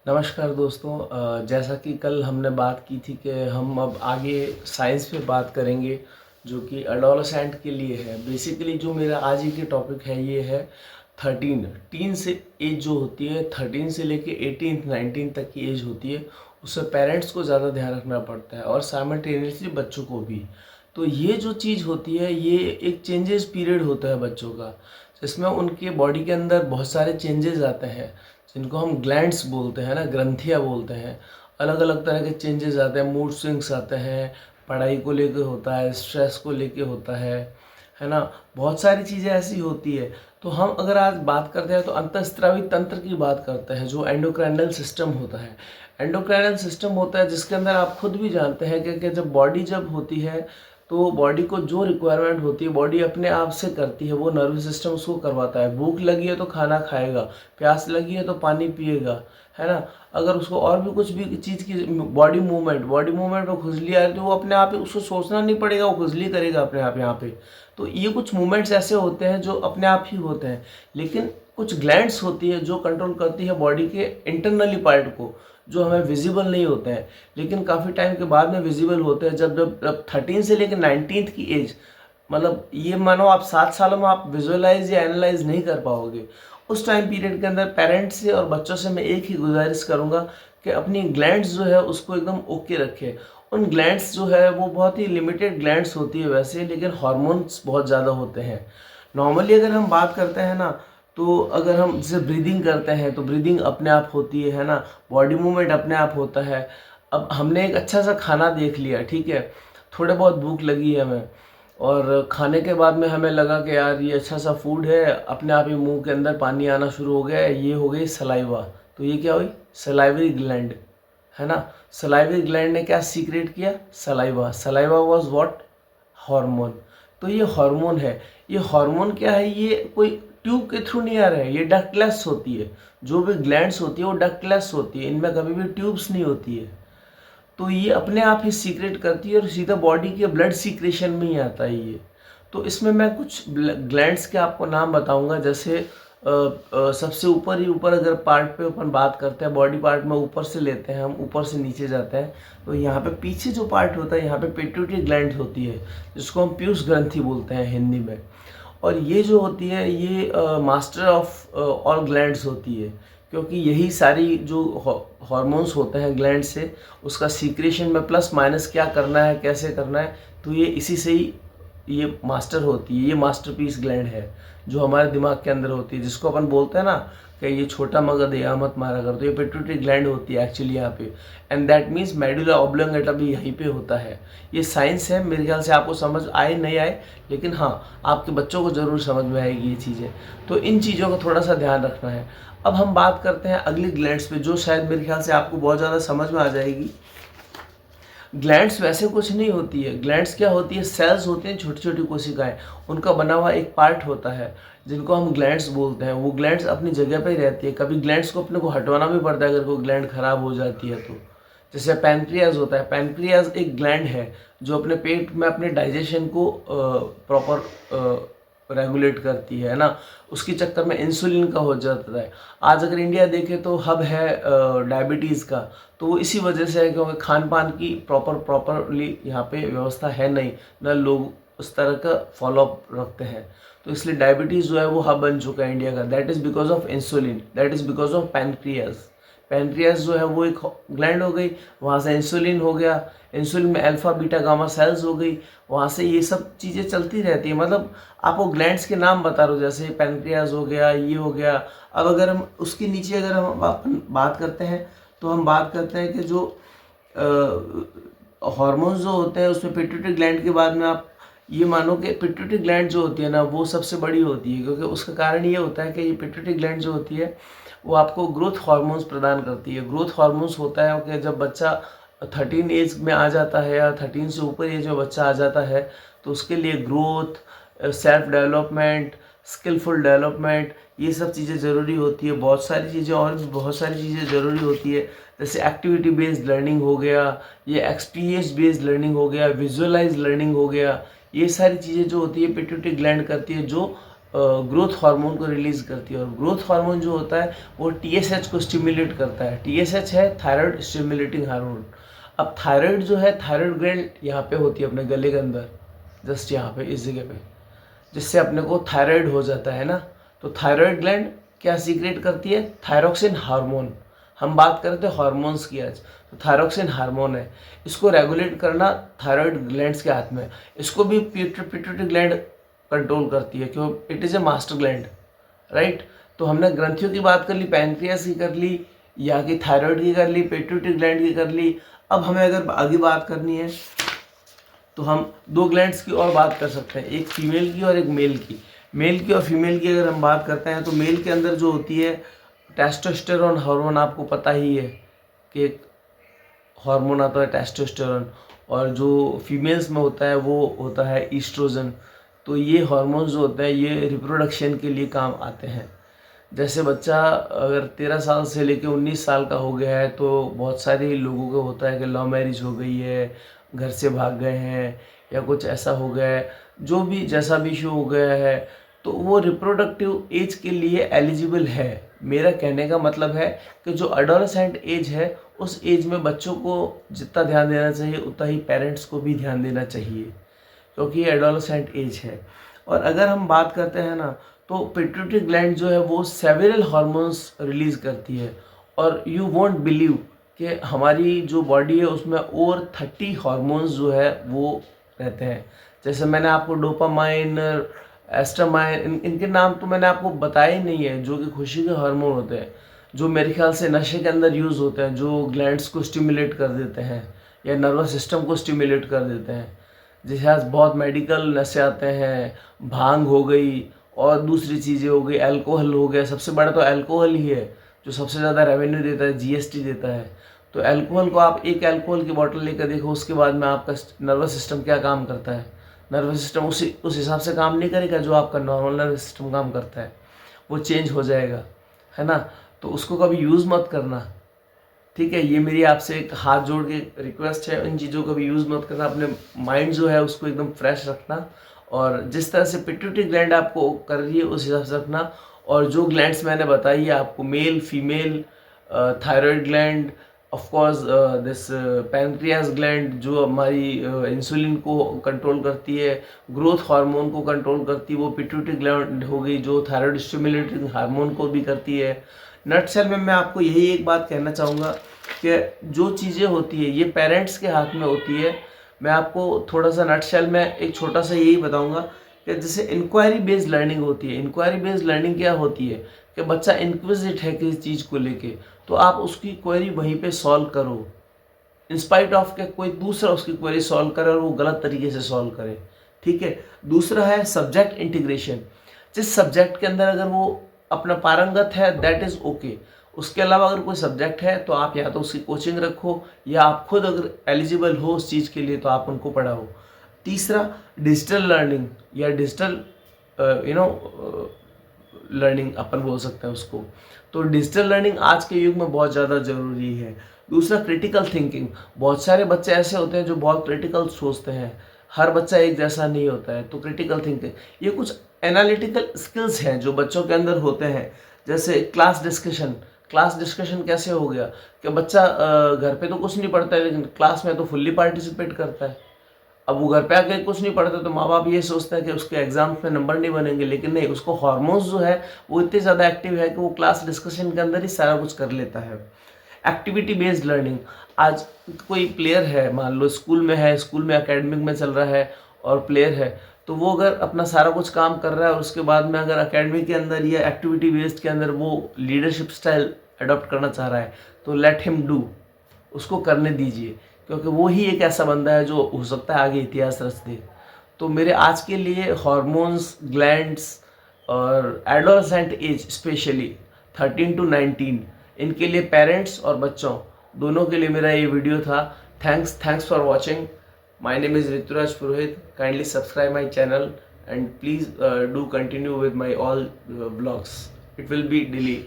नमस्कार दोस्तों। जैसा कि कल हमने बात की थी कि हम अब आगे साइंस पे बात करेंगे जो कि एडोलसेंट के लिए है। बेसिकली जो मेरा आज ही के टॉपिक है ये है 13 टीन से एज जो होती है, 13 से लेके 18 19 तक की एज होती है। उससे पेरेंट्स को ज़्यादा ध्यान रखना पड़ता है और साइमल्टेनियसली बच्चों को भी। तो ये जो चीज़ होती है ये एक चेंजेस पीरियड होता है बच्चों का, जिसमें उनके बॉडी के अंदर बहुत सारे चेंजेस आते हैं जिनको हम ग्लैंड्स बोलते हैं ना, ग्रंथियाँ बोलते हैं। अलग अलग तरह के चेंजेस आते हैं, मूड स्विंग्स आते हैं, पढ़ाई को लेके होता है, स्ट्रेस को लेके होता है ना। बहुत सारी चीज़ें ऐसी होती है। तो हम अगर आज बात करते हैं तो अंतःस्रावी तंत्र की बात करते हैं, जो एंडोक्राइनल सिस्टम होता है। एंडोक्राइनल सिस्टम होता है जिसके अंदर आप खुद भी जानते हैं कि जब बॉडी जब होती है तो बॉडी को जो रिक्वायरमेंट होती है बॉडी अपने आप से करती है। वो नर्वस सिस्टम उसको करवाता है। भूख लगी है तो खाना खाएगा, प्यास लगी है तो पानी पिएगा, है ना। अगर उसको और भी कुछ भी चीज़ की बॉडी मूवमेंट में खुजली आ रही है तो वो अपने आप ही, उसको सोचना नहीं पड़ेगा, वो खुजली करेगा अपने आप यहाँ पे। तो ये कुछ मूवमेंट्स ऐसे होते हैं जो अपने आप ही होते हैं। लेकिन कुछ ग्लैंड्स होती है जो कंट्रोल करती है बॉडी के इंटरनली पार्ट को, जो हमें विजिबल नहीं होते हैं लेकिन काफ़ी टाइम के बाद में विजिबल होते हैं। जब जब जब 13 से लेकर 19 की एज, मतलब ये मानो आप 7 सालों में आप विजुअलाइज या एनालाइज नहीं कर पाओगे। उस टाइम पीरियड के अंदर पेरेंट्स से और बच्चों से मैं एक ही गुजारिश करूँगा कि अपनी ग्लैंड्स जो है उसको एकदम ओके रखें। उन ग्लैंड्स जो है वो बहुत ही लिमिटेड ग्लैंड्स होती है वैसे, लेकिन हार्मोन्स बहुत ज़्यादा होते हैं। नॉर्मली अगर हम बात करते हैं ना, तो अगर हम जैसे ब्रीदिंग करते हैं तो ब्रीदिंग अपने आप होती है ना। बॉडी मूवमेंट अपने आप होता है। अब हमने एक अच्छा सा खाना देख लिया, ठीक है, थोड़े बहुत भूख लगी है हमें, और खाने के बाद में हमें लगा कि यार ये अच्छा सा फूड है, अपने आप ही मुंह के अंदर पानी आना शुरू हो गया है, ये हो गई सलाइवा। तो ये क्या हुई? सलाइवरी ग्लैंड, है ना। सलाइवरी ग्लैंड ने क्या सीक्रेट किया? Saliva. Saliva was what? Hormone. तो ये हार्मोन है। ये हार्मोन क्या है? ये कोई ट्यूब के थ्रू नहीं आ रहा है, ये डक्टलेस होती है। जो भी ग्लैंड्स होती है वो डक्टलेस होती है, इनमें कभी भी ट्यूब्स नहीं होती है। तो ये अपने आप ही सीक्रेट करती है और सीधा बॉडी के ब्लड सीक्रेशन में ही आता है ये। तो इसमें मैं कुछ ग्लैंड्स के आपको नाम बताऊंगा। जैसे सबसे ऊपर ही ऊपर अगर पार्ट पे अपन बात करते हैं, बॉडी पार्ट में ऊपर से लेते हैं हम, ऊपर से नीचे जाते हैं, तो यहाँ पे पीछे जो पार्ट होता है यहाँ पे पिट्यूटरी ग्लैंड होती है, जिसको हम पीयूष ग्रंथि बोलते हैं हिंदी में। और ये जो होती है ये मास्टर ऑफ ऑल ग्लैंड्स होती है, क्योंकि यही सारी जो हार्मोन्स होते हैं ग्लैंड से, उसका सीक्रेशन में प्लस माइनस क्या करना है, कैसे करना है, तो ये इसी से ही ये मास्टर होती है। ये मास्टरपीस ग्लैंड है जो हमारे दिमाग के अंदर होती है, जिसको अपन बोलते हैं ना कि ये छोटा मगध है, मत मारा कर। तो ये पिट्यूटरी ग्लैंड होती है एक्चुअली यहाँ पे, and that means medulla oblongata भी यहीं पे होता है। ये साइंस है, मेरे ख्याल से आपको समझ आए नहीं आए, लेकिन हाँ आपके बच्चों को ज़रूर समझ में आएगी ये चीज़ें। तो इन चीज़ों का थोड़ा सा ध्यान रखना है। अब हम बात करते हैं अगली ग्लैंड्स पे, जो शायद मेरे ख्याल से आपको बहुत ज़्यादा समझ में आ जाएगी। ग्लैंड्स वैसे कुछ नहीं होती है। ग्लैंड्स क्या होती है? सेल्स होते हैं, छोटी छोटी कोशिकाएं, उनका बना हुआ एक पार्ट होता है जिनको हम ग्लैंड्स बोलते हैं। वो ग्लैंड्स अपनी जगह पे ही रहती है। कभी ग्लैंड्स को अपने को हटवाना भी पड़ता है अगर कोई ग्लैंड खराब हो जाती है तो। जैसे पैनक्रियाज होता है, पैनक्रियाज एक ग्लैंड है जो अपने पेट में अपने डाइजेशन को प्रॉपर रेगुलेट करती है ना। उसके चक्कर में इंसुलिन का हो जाता है। आज अगर इंडिया देखे तो हब है डायबिटीज़ का, तो वो इसी वजह से है क्योंकि खान पान की प्रॉपरली यहाँ पे व्यवस्था है नहीं, ना लोग उस तरह का फॉलोअप रखते हैं। तो इसलिए डायबिटीज़ जो है वो हब बन चुका है इंडिया का। That is because of insulin, that is because of pancreas. Pancreas जो है वो एक ग्लैंड हो गई, वहाँ से इंसुलिन हो गया, इंसुलिन में अल्फा बीटा गामा सेल्स हो गई, वहाँ से ये सब चीज़ें चलती रहती है। मतलब आपको ग्लैंड्स के नाम बता रहा हूँ, जैसे पैनक्रियाज हो गया, ये हो गया। अब अगर हम उसके नीचे अगर हम बात करते हैं तो हम बात करते हैं कि जो हार्मोन्स जो होते हैं उसमें पिट्यूटरी ग्लैंड के बाद में आप ये मानो कि पिट्यूटरी ग्लैंड जो होती है ना वो सबसे बड़ी होती है, क्योंकि उसका कारण ये होता है कि ये पिट्यूटरी ग्लैंड जो होती है वो आपको ग्रोथ हार्मोन्स प्रदान करती है। ग्रोथ हार्मोन्स होता है कि जब बच्चा 13 एज में आ जाता है या 13 से ऊपर एज में बच्चा आ जाता है तो उसके लिए growth, self development, skilful development, ये सब चीज़ें ज़रूरी होती है। बहुत सारी चीज़ें और भी बहुत सारी चीज़ें ज़रूरी होती है, जैसे एक्टिविटी बेस्ड लर्निंग हो गया, ये एक्सपीरियंस बेस्ड लर्निंग हो गया, विजुअलाइज लर्निंग हो गया। ये सारी चीज़ें जो होती है पिट्यूटरी ग्लैंड करती है, जो ग्रोथ हार्मोन को रिलीज़ करती है, और ग्रोथ हार्मोन जो होता है वो टीएसएच को स्टिमुलेट करता है। टीएसएच है थायराइड स्टिमुलेटिंग हार्मोन। अब थायराइड जो है, थायराइड ग्लैंड यहाँ पे होती है अपने गले के अंदर, जस्ट यहाँ पे इस जगह पे, जिससे अपने को थायराइड हो जाता है ना। तो थायराइड ग्लैंड क्या सीक्रेट करती है? Thyroxine hormone. हम बात करते हैं हार्मोन्स की आज, तो थायरोक्सिन हार्मोन है, इसको रेगुलेट करना थायराइड ग्लैंड्स के हाथ में। इसको भी पिट्यूटरी ग्लैंड कंट्रोल करती है, क्यों? It is a master gland, right. तो हमने ग्रंथियों की बात कर ली, पैनक्रियास की कर ली, यहाँ की थायराइड की कर ली, पिट्यूटरी ग्लैंड की कर ली। अब हमें अगर आगे बात करनी है तो हम दो ग्लैंड्स की और बात कर सकते हैं, एक फीमेल की और एक मेल की। मेल की और फीमेल की अगर हम बात करते हैं तो मेल के अंदर जो होती है टेस्टोस्टेरोन हार्मोन, आपको पता ही है कि एक हार्मोन आता है टेस्टोस्टेरोन, और जो फीमेल्स में होता है वो होता है ईस्ट्रोजन। तो ये हार्मोन्स जो होते हैं ये रिप्रोडक्शन के लिए काम आते हैं। जैसे बच्चा अगर 13 साल से लेकर 19 साल का हो गया है तो बहुत सारे लोगों को होता है कि लव मैरिज हो गई है, घर से भाग गए हैं, या कुछ ऐसा हो गया है, जो भी जैसा भी इशू हो गया है, तो वो रिप्रोडक्टिव एज के लिए एलिजिबल है। मेरा कहने का मतलब है कि जो अडोलेसेंट एज है उस एज में बच्चों को जितना ध्यान देना चाहिए उतना ही पेरेंट्स को भी ध्यान देना चाहिए, क्योंकि ये एडोलेसेंट एज है। और अगर हम बात करते हैं ना, तो पिट्यूटरी ग्लैंड जो है वो सेवरल हार्मोन्स रिलीज करती है, और यू वोंट बिलीव कि हमारी जो बॉडी है उसमें और 30 हार्मोन्स जो है वो रहते हैं। जैसे मैंने आपको डोपामाइन, एस्ट्रामाइन, इनके नाम तो मैंने आपको बताया ही नहीं है, जो कि खुशी के हार्मोन होते हैं, जो मेरे ख्याल से नशे के अंदर यूज़ होते हैं, जो ग्लैंड्स को स्टिमुलेट कर देते हैं या नर्वस सिस्टम को स्टिमुलेट कर देते हैं। जैसे आज बहुत मेडिकल नशे आते हैं, भांग हो गई और दूसरी चीज़ें हो गई, अल्कोहल हो गया। सबसे बड़ा तो अल्कोहल ही है जो सबसे ज़्यादा रेवेन्यू देता है, जीएसटी देता है। तो अल्कोहल को आप एक अल्कोहल की बोतल लेकर देखो, उसके बाद में आपका नर्वस सिस्टम क्या काम करता है। नर्वस सिस्टम उस हिसाब से काम नहीं करेगा जो आपका नॉर्मल नर्वस सिस्टम काम करता है, वो चेंज हो जाएगा, है ना। तो उसको कभी यूज़ मत करना, ठीक है। ये मेरी आपसे एक हाथ जोड़ के रिक्वेस्ट है, इन चीज़ों का भी यूज़ मत करना। अपने माइंड जो है उसको एकदम फ्रेश रखना, और जिस तरह से पिट्यूटरी ग्लैंड आपको कर रही है उस हिसाब से रखना। और जो ग्लैंड्स मैंने बताई है आपको, male, female, thyroid gland, of course this pancreas gland जो हमारी इंसुलिन को कंट्रोल करती है, ग्रोथ हार्मोन को कंट्रोल करती है, वो पिट्यूटरी ग्लैंड हो गई, जो थायराइड स्टिमुलेटिंग हार्मोन को भी करती है। नटशेल में मैं आपको यही एक बात कहना चाहूँगा कि जो चीज़ें होती है ये पेरेंट्स के हाथ में होती है। मैं आपको थोड़ा सा नटशेल में एक छोटा सा यही बताऊँगा कि जैसे इंक्वायरी बेस्ड लर्निंग होती है। इंक्वायरी बेस्ड लर्निंग क्या होती है कि बच्चा इंक्विजिट है किसी चीज़ को लेके, तो आप उसकी क्वेरी वहीं पे सॉल्व करो, इंस्पाइट ऑफ के कोई दूसरा उसकी क्वेरी सॉल्व करे और वो गलत तरीके से सॉल्व करे, ठीक है। दूसरा है सब्जेक्ट इंटीग्रेशन। जिस सब्जेक्ट के अंदर अगर वो अपना पारंगत है दैट इज़ ओके। उसके अलावा अगर कोई सब्जेक्ट है तो आप या तो उसकी कोचिंग रखो, या आप खुद अगर एलिजिबल हो उस चीज़ के लिए तो आप उनको पढ़ाओ। तीसरा डिजिटल लर्निंग या डिजिटल लर्निंग अपन बोल सकते हैं उसको। तो डिजिटल लर्निंग आज के युग में बहुत ज़्यादा ज़रूरी है। दूसरा क्रिटिकल थिंकिंग। बहुत सारे बच्चे ऐसे होते हैं जो बहुत क्रिटिकल सोचते हैं, हर बच्चा एक जैसा नहीं होता है। तो क्रिटिकल थिंकिंग, ये कुछ एनालिटिकल स्किल्स हैं जो बच्चों के अंदर होते हैं। जैसे क्लास डिस्कशन। क्लास डिस्कशन कैसे हो गया कि बच्चा घर पे तो कुछ नहीं पढ़ता है लेकिन क्लास में तो फुल्ली पार्टिसिपेट करता है। अब वो घर पे आके कुछ नहीं पढ़ता तो माँ बाप ये सोचते हैं कि उसके एग्जाम्स में नंबर नहीं बनेंगे, लेकिन नहीं, उसको हार्मोन्स जो है वो इतने ज़्यादा एक्टिव है कि वो क्लास डिस्कशन के अंदर ही सारा कुछ कर लेता है। Activity based learning. आज कोई प्लेयर है, मान लो स्कूल में है, स्कूल में एकेडमिक में चल रहा है और प्लेयर है, तो वो अगर अपना सारा कुछ काम कर रहा है और उसके बाद में अगर एकेडमिक के अंदर या एक्टिविटी बेस्ड के अंदर वो लीडरशिप स्टाइल अडॉप्ट करना चाह रहा है तो लेट हिम डू, उसको करने दीजिए, क्योंकि वो ही एक ऐसा बंदा है जो हो सकता है आगे इतिहास रच दे। तो मेरे आज के लिए हार्मोन्स, ग्लैंड्स और एडोलसेंट एज स्पेशली 13 to 19, इनके लिए पेरेंट्स और बच्चों दोनों के लिए मेरा ये वीडियो था। Thanks for watching. My name is Rituraj Purohit. Kindly subscribe my channel and please do continue with my all vlogs. It will be daily.